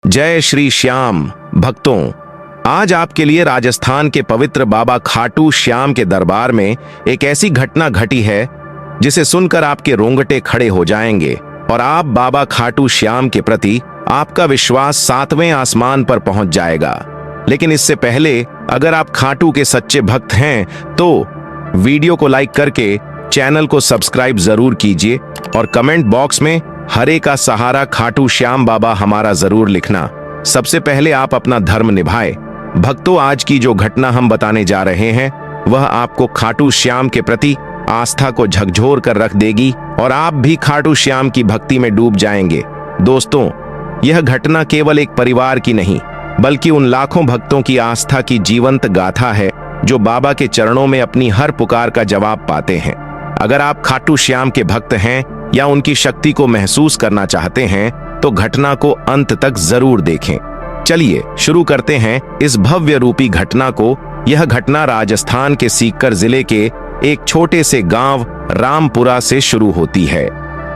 जय श्री श्याम भक्तों, आज आपके लिए राजस्थान के पवित्र बाबा खाटू श्याम के दरबार में एक ऐसी घटना घटी है जिसे सुनकर आपके रोंगटे खड़े हो जाएंगे और आप बाबा खाटू श्याम के प्रति आपका विश्वास 7वें आसमान पर पहुंच जाएगा। लेकिन इससे पहले अगर आप खाटू के सच्चे भक्त हैं तो वीडियो को लाइक करके चैनल को सब्सक्राइब जरूर कीजिए और कमेंट बॉक्स में हरे का सहारा खाटू श्याम बाबा हमारा जरूर लिखना। सबसे पहले आप अपना धर्म निभाए। भक्तों, आज की जो घटना हम बताने जा रहे हैं वह आपको खाटू श्याम के प्रति आस्था को झकझोर कर रख देगी और आप भी खाटू श्याम की भक्ति में डूब जाएंगे। दोस्तों, यह घटना केवल एक परिवार की नहीं बल्कि उन लाखों भक्तों की आस्था की जीवंत गाथा है जो बाबा के चरणों में अपनी हर पुकार का जवाब पाते हैं। अगर आप खाटू श्याम के भक्त हैं या उनकी शक्ति को महसूस करना चाहते हैं तो घटना को अंत तक जरूर देखें। चलिए शुरू करते हैं इस भव्य रूपी घटना को। यह घटना राजस्थान के सीकर जिले के एक छोटे से गांव रामपुरा से शुरू होती है।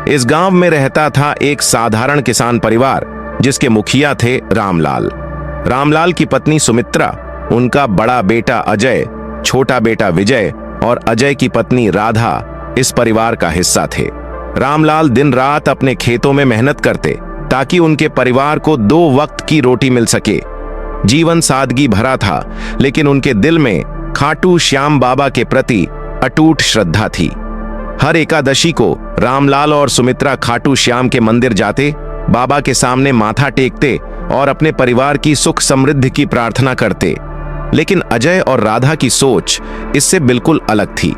इस गांव में रहता था एक साधारण किसान परिवार जिसके मुखिया थे रामलाल। रामलाल की पत्नी सुमित्रा, उनका बड़ा बेटा अजय, छोटा बेटा विजय और अजय की पत्नी राधा इस परिवार का हिस्सा थे। रामलाल दिन रात अपने खेतों में मेहनत करते ताकि उनके परिवार को 2 वक्त की रोटी मिल सके। जीवन सादगी भरा था लेकिन उनके दिल में खाटू श्याम बाबा के प्रति अटूट श्रद्धा थी। हर एकादशी को रामलाल और सुमित्रा खाटू श्याम के मंदिर जाते, बाबा के सामने माथा टेकते और अपने परिवार की सुख समृद्धि की प्रार्थना करते। लेकिन अजय और राधा की सोच इससे बिल्कुल अलग थी।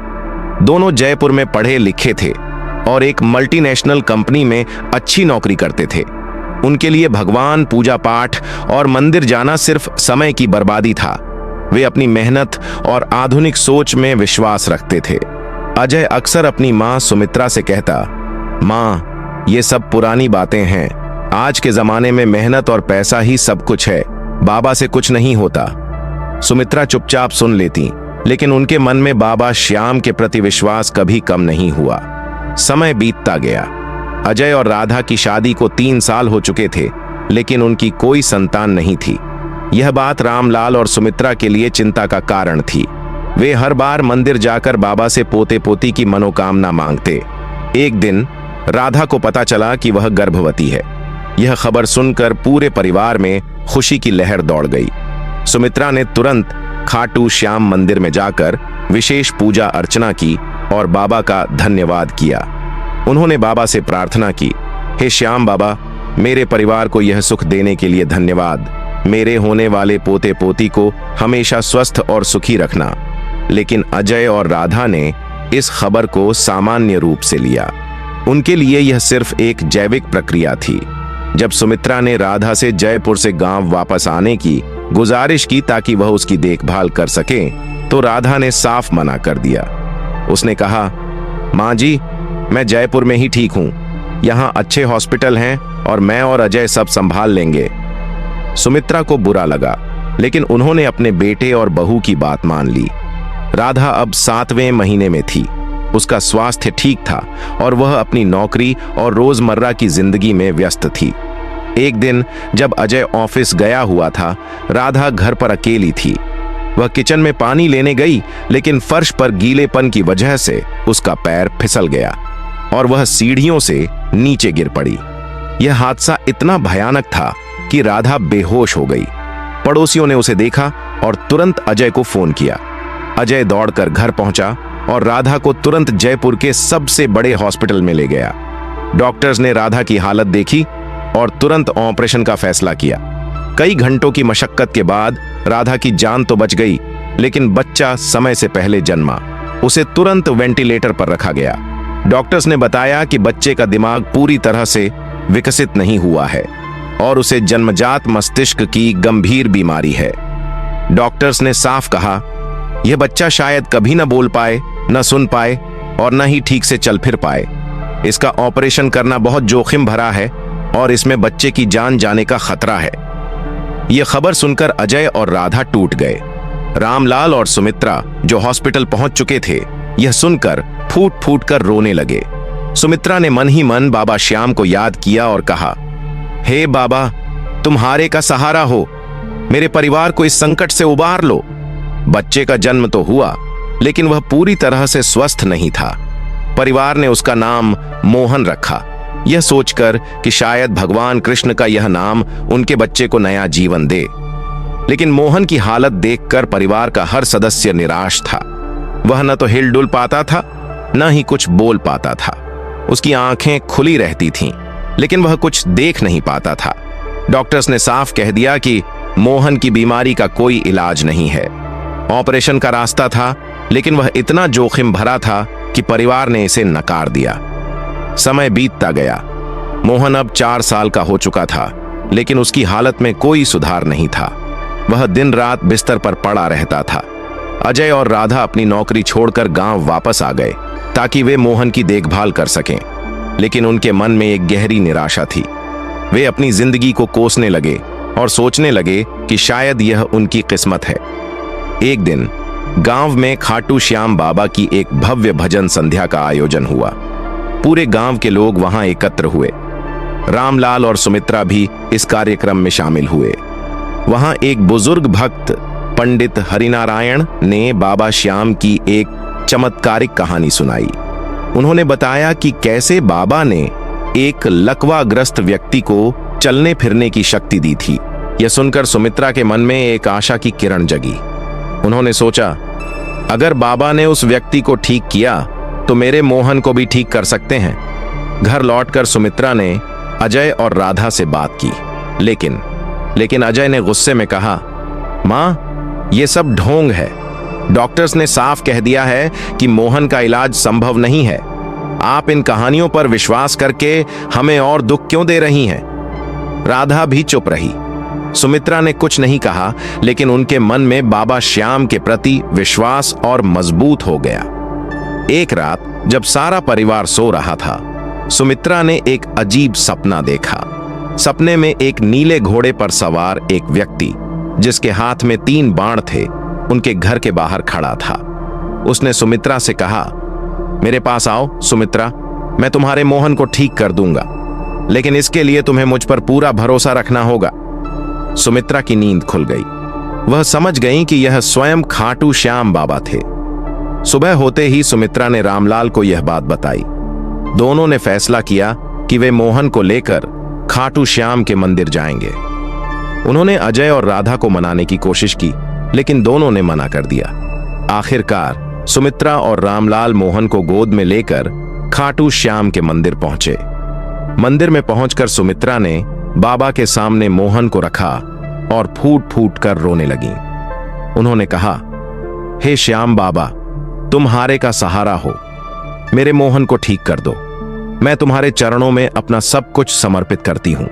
दोनों जयपुर में पढ़े लिखे थे और एक मल्टीनेशनल कंपनी में अच्छी नौकरी करते थे। उनके लिए भगवान, पूजा पाठ और मंदिर जाना सिर्फ समय की बर्बादी था। वे अपनी मेहनत और आधुनिक सोच में विश्वास रखते थे। अजय अक्सर अपनी मां सुमित्रा से कहता, मां, ये सब पुरानी बातें हैं। आज के जमाने में मेहनत और पैसा ही सब कुछ है, बाबा से कुछ नहीं होता। सुमित्रा चुपचाप सुन लेती, लेकिन उनके मन में बाबा श्याम के प्रति विश्वास कभी कम नहीं हुआ। समय बीतता गया। अजय और राधा की शादी को 3 साल हो चुके थे लेकिन उनकी कोई संतान नहीं थी। यह बात रामलाल और सुमित्रा के लिए चिंता का कारण थी। वे हर बार मंदिर जाकर बाबा से पोते पोती की मनोकामना मांगते। एक दिन राधा को पता चला कि वह गर्भवती है। यह खबर सुनकर पूरे परिवार में खुशी की लहर दौड़ गई। सुमित्रा ने तुरंत खाटू श्याम मंदिर में जाकर विशेष पूजा अर्चना की और बाबा का धन्यवाद किया। उन्होंने बाबा से प्रार्थना की, हे श्याम बाबा, मेरे परिवार को यह सुख देने के लिए धन्यवाद। मेरे होने वाले पोते पोती को हमेशा स्वस्थ और सुखी रखना। लेकिन अजय और राधा ने इस खबर को सामान्य रूप से लिया। उनके लिए यह सिर्फ एक जैविक प्रक्रिया थी। जब सुमित्रा ने राधा से जयपुर से गांव वापस आने की गुजारिश की ताकि वह उसकी देखभाल कर सके तो राधा ने साफ मना कर दिया। उसने कहा, मां जी, मैं जयपुर में ही ठीक हूं। यहां अच्छे हॉस्पिटल हैं और मैं और अजय सब संभाल लेंगे। सुमित्रा को बुरा लगा लेकिन उन्होंने अपने बेटे और बहू की बात मान ली। राधा अब 7वें महीने में थी। उसका स्वास्थ्य ठीक था और वह अपनी नौकरी और रोजमर्रा की जिंदगी में व्यस्त थी। एक दिन जब अजय ऑफिस गया हुआ था, राधा घर पर अकेली थी। वह किचन में पानी लेने गई लेकिन फर्श पर गीलेपन की वजह से उसका पैर फिसल गया और वह सीढ़ियों से नीचे गिर पड़ी। यह हादसा इतना भयानक था कि राधा बेहोश हो गई। पड़ोसियों ने उसे देखा और तुरंत अजय को फोन किया। अजय दौड़कर घर पहुंचा और राधा को तुरंत जयपुर के सबसे बड़े हॉस्पिटल में ले गया। डॉक्टर्स ने राधा की हालत देखी और तुरंत ऑपरेशन का फैसला किया। कई घंटों की मशक्कत के बाद राधा की जान तो बच गई लेकिन बच्चा समय से पहले जन्मा। उसे तुरंत वेंटिलेटर पर रखा गया। डॉक्टर्स ने बताया कि बच्चे का दिमाग पूरी तरह से विकसित नहीं हुआ है और उसे जन्मजात मस्तिष्क की गंभीर बीमारी है। डॉक्टर्स ने साफ कहा, यह बच्चा शायद कभी न बोल पाए, न सुन पाए और न ही ठीक से चल फिर पाए। इसका ऑपरेशन करना बहुत जोखिम भरा है और इसमें बच्चे की जान जाने का खतरा है। यह खबर सुनकर अजय और राधा टूट गए। रामलाल और सुमित्रा जो हॉस्पिटल पहुंच चुके थे, यह सुनकर फूट फूट कर रोने लगे। सुमित्रा ने मन ही मन बाबा श्याम को याद किया और कहा, हे बाबा, तुम्हारे का सहारा हो, मेरे परिवार को इस संकट से उबार लो। बच्चे का जन्म तो हुआ, लेकिन वह पूरी तरह से स्वस्थ नहीं था। परिवार ने उसका नाम मोहन रखा, यह सोचकर कि शायद भगवान कृष्ण का यह नाम उनके बच्चे को नया जीवन दे। लेकिन मोहन की हालत देखकर परिवार का हर सदस्य निराश था। वह न तो हिलडुल पाता था, न ही कुछ बोल पाता था। उसकी आंखें खुली रहती थीं, लेकिन वह कुछ देख नहीं पाता था। डॉक्टर्स ने साफ कह दिया कि मोहन की बीमारी का कोई इलाज नहीं है। ऑपरेशन का रास्ता था, लेकिन वह इतना जोखिम भरा था कि परिवार ने इसे नकार दिया। समय बीतता गया। मोहन अब 4 साल का हो चुका था, लेकिन उसकी हालत में कोई सुधार नहीं था। वह दिन रात बिस्तर पर पड़ा रहता था। अजय और राधा अपनी नौकरी छोड़कर गांव वापस आ गए ताकि वे मोहन की देखभाल कर सकें, लेकिन उनके मन में एक गहरी निराशा थी। वे अपनी जिंदगी को कोसने लगे और सोचने लगे कि शायद यह उनकी किस्मत है। एक दिन गांव में खाटू श्याम बाबा की एक भव्य भजन संध्या का आयोजन हुआ। पूरे गांव के लोग वहां एकत्र हुए। रामलाल और सुमित्रा भी इस कार्यक्रम में शामिल हुए। वहां एक बुजुर्ग भक्त पंडित हरिनारायण ने बाबा श्याम की एक चमत्कारिक कहानी सुनाई। उन्होंने बताया कि कैसे बाबा ने एक लकवाग्रस्त व्यक्ति को चलने फिरने की शक्ति दी थी। यह सुनकर सुमित्रा के मन में एक आशा की किरण जगी। उन्होंने सोचा, अगर बाबा ने उस व्यक्ति को ठीक किया तो मेरे मोहन को भी ठीक कर सकते हैं। घर लौटकर सुमित्रा ने अजय और राधा से बात की, लेकिन अजय ने गुस्से में कहा, मां, ये सब ढोंग है। डॉक्टर्स ने साफ कह दिया है कि मोहन का इलाज संभव नहीं है। आप इन कहानियों पर विश्वास करके हमें और दुख क्यों दे रही हैं? राधा भी चुप रही। सुमित्रा ने कुछ नहीं कहा, लेकिन उनके मन में बाबा श्याम के प्रति विश्वास और मजबूत हो गया। एक रात जब सारा परिवार सो रहा था, सुमित्रा ने एक अजीब सपना देखा। सपने में एक नीले घोड़े पर सवार एक व्यक्ति, जिसके हाथ में 3 बाण थे, उनके घर के बाहर खड़ा था। उसने सुमित्रा से कहा, मेरे पास आओ सुमित्रा, मैं तुम्हारे मोहन को ठीक कर दूंगा, लेकिन इसके लिए तुम्हें मुझ पर पूरा भरोसा रखना होगा। सुमित्रा की नींद खुल गई। वह समझ गई कि यह स्वयं खाटू श्याम बाबा थे। सुबह होते ही सुमित्रा ने रामलाल को यह बात बताई। दोनों ने फैसला किया कि वे मोहन को लेकर खाटू श्याम के मंदिर जाएंगे। उन्होंने अजय और राधा को मनाने की कोशिश की, लेकिन दोनों ने मना कर दिया। आखिरकार सुमित्रा और रामलाल मोहन को गोद में लेकर खाटू श्याम के मंदिर पहुंचे। मंदिर में पहुंचकर सुमित्रा ने बाबा के सामने मोहन को रखा और फूट फूट कर रोने लगी। उन्होंने कहा, हे श्याम बाबा, तुम्हारे का सहारा हो, मेरे मोहन को ठीक कर दो। मैं तुम्हारे चरणों में अपना सब कुछ समर्पित करती हूं।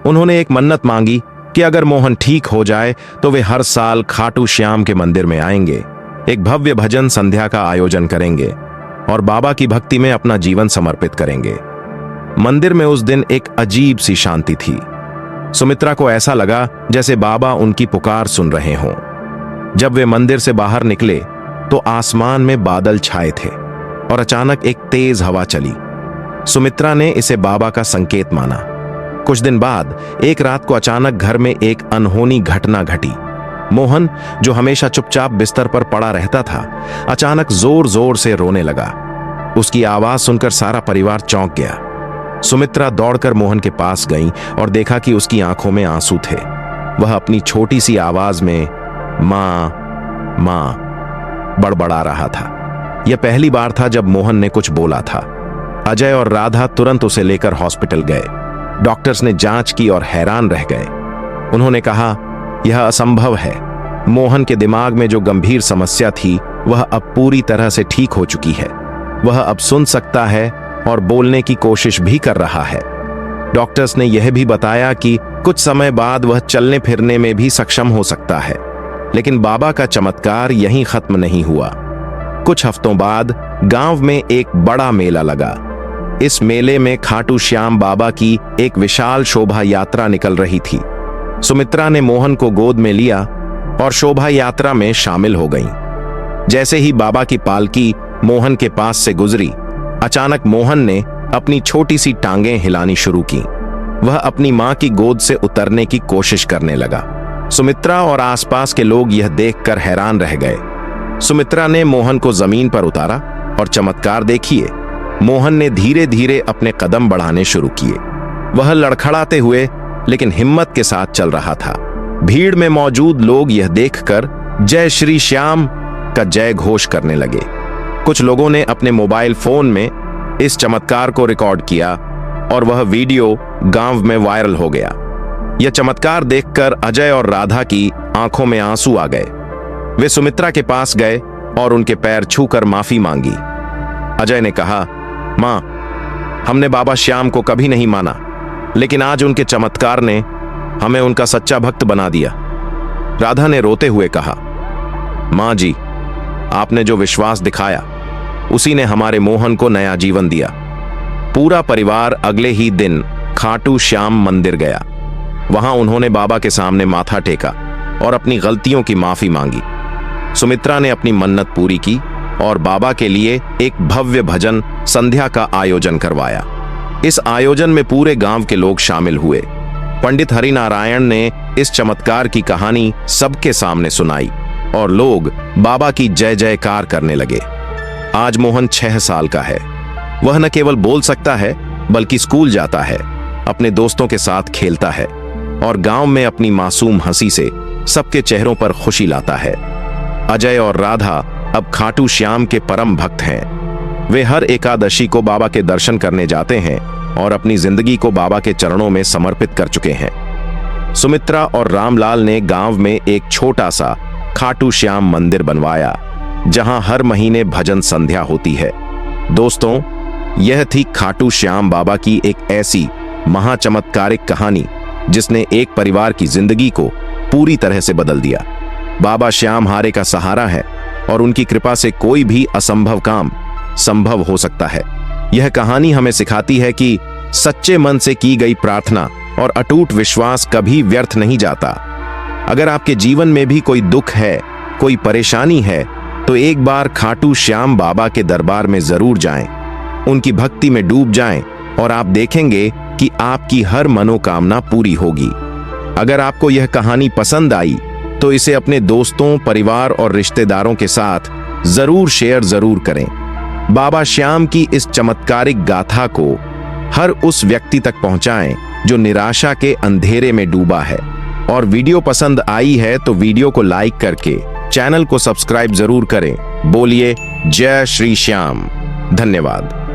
उन्होंने एक मन्नत मांगी कि अगर मोहन ठीक हो जाए तो वे हर साल खाटू श्याम के मंदिर में आएंगे, एक भव्य भजन संध्या का आयोजन करेंगे और बाबा की भक्ति में अपना जीवन समर्पित करेंगे। मंदिर में उस दिन एक अजीब सी शांति थी। सुमित्रा को ऐसा लगा जैसे बाबा उनकी पुकार सुन रहे हों। जब वे मंदिर से बाहर निकले तो आसमान में बादल छाए थे और अचानक एक तेज हवा चली। सुमित्रा ने इसे बाबा का संकेत माना। कुछ दिन बाद एक रात को अचानक घर में एक अनहोनी घटना घटी। मोहन, जो हमेशा चुपचाप बिस्तर पर पड़ा रहता था, अचानक जोर जोर से रोने लगा। उसकी आवाज सुनकर सारा परिवार चौंक गया। सुमित्रा दौड़कर मोहन के पास गई और देखा कि उसकी आंखों में आंसू थे। वह अपनी छोटी सी आवाज में मां मां बड़बड़ा रहा था। यह पहली बार था जब मोहन ने कुछ बोला था। अजय और राधा तुरंत उसे लेकर हॉस्पिटल गए। डॉक्टर्स ने जांच की और हैरान रह गए। उन्होंने कहा, यह असंभव है। मोहन के दिमाग में जो गंभीर समस्या थी वह अब पूरी तरह से ठीक हो चुकी है। वह अब सुन सकता है और बोलने की कोशिश भी कर रहा है। डॉक्टर्स ने यह भी बताया कि कुछ समय बाद वह चलने फिरने में भी सक्षम हो सकता है। लेकिन बाबा का चमत्कार यहीं खत्म नहीं हुआ। कुछ हफ्तों बाद गांव में एक बड़ा मेला लगा। इस मेले में खाटू श्याम बाबा की एक विशाल शोभा यात्रा निकल रही थी। सुमित्रा ने मोहन को गोद में लिया और शोभा यात्रा में शामिल हो गईं। जैसे ही बाबा की पालकी मोहन के पास से गुजरी, अचानक मोहन ने अपनी छोटी सी टांगें हिलानी शुरू की। वह अपनी मां की गोद से उतरने की कोशिश करने लगा। सुमित्रा और आसपास के लोग यह देखकर हैरान रह गए। सुमित्रा ने मोहन को जमीन पर उतारा और चमत्कार देखिए, मोहन ने धीरे धीरे अपने कदम बढ़ाने शुरू किए। वह लड़खड़ाते हुए लेकिन हिम्मत के साथ चल रहा था। भीड़ में मौजूद लोग यह देखकर जय श्री श्याम का जय घोष करने लगे। कुछ लोगों ने अपने मोबाइल फोन में इस चमत्कार को रिकॉर्ड किया और वह वीडियो गांव में वायरल हो गया। यह चमत्कार देखकर अजय और राधा की आंखों में आंसू आ गए। वे सुमित्रा के पास गए और उनके पैर छूकर माफी मांगी। अजय ने कहा, मां, हमने बाबा श्याम को कभी नहीं माना, लेकिन आज उनके चमत्कार ने हमें उनका सच्चा भक्त बना दिया। राधा ने रोते हुए कहा, मां जी, आपने जो विश्वास दिखाया उसी ने हमारे मोहन को नया जीवन दिया। पूरा परिवार अगले ही दिन खाटू श्याम मंदिर गया। वहां उन्होंने बाबा के सामने माथा टेका और अपनी गलतियों की माफी मांगी। सुमित्रा ने अपनी मन्नत पूरी की और बाबा के लिए एक भव्य भजन संध्या का आयोजन करवाया। इस आयोजन में पूरे गांव के लोग शामिल हुए। पंडित हरिनारायण ने इस चमत्कार की कहानी सबके सामने सुनाई और लोग बाबा की जय जयकार करने लगे। आज मोहन 6 साल का है। वह न केवल बोल सकता है बल्कि स्कूल जाता है, अपने दोस्तों के साथ खेलता है और गांव में अपनी मासूम हंसी से सबके चेहरों पर खुशी लाता है। अजय और राधा अब खाटू श्याम के परम भक्त हैं। वे हर एकादशी को बाबा के दर्शन करने जाते हैं और अपनी जिंदगी को बाबा के चरणों में समर्पित कर चुके हैं। सुमित्रा और रामलाल ने गांव में एक छोटा सा खाटू श्याम मंदिर बनवाया, जहां हर महीने भजन संध्या होती है। दोस्तों, यह थी खाटू श्याम बाबा की एक ऐसी महाचमत्कारिक कहानी जिसने एक परिवार की जिंदगी को पूरी तरह से बदल दिया। बाबा श्याम हारे का सहारा है और उनकी कृपा से कोई भी असंभव काम संभव हो सकता है। यह कहानी हमें सिखाती है कि सच्चे मन से की गई प्रार्थना और अटूट विश्वास कभी व्यर्थ नहीं जाता। अगर आपके जीवन में भी कोई दुख है, कोई परेशानी है, तो एक बार खाटू श्याम बाबा के दरबार में जरूर जाएं, उनकी भक्ति में डूब जाएं और आप देखेंगे कि आपकी हर मनोकामना पूरी होगी। अगर आपको यह कहानी पसंद आई तो इसे अपने दोस्तों, परिवार और रिश्तेदारों के साथ जरूर शेयर जरूर करें। बाबा श्याम की इस चमत्कारिक गाथा को हर उस व्यक्ति तक पहुंचाएं जो निराशा के अंधेरे में डूबा है। और वीडियो पसंद आई है तो वीडियो को लाइक करके चैनल को सब्सक्राइब जरूर करें। बोलिए जय श्री श्याम। धन्यवाद।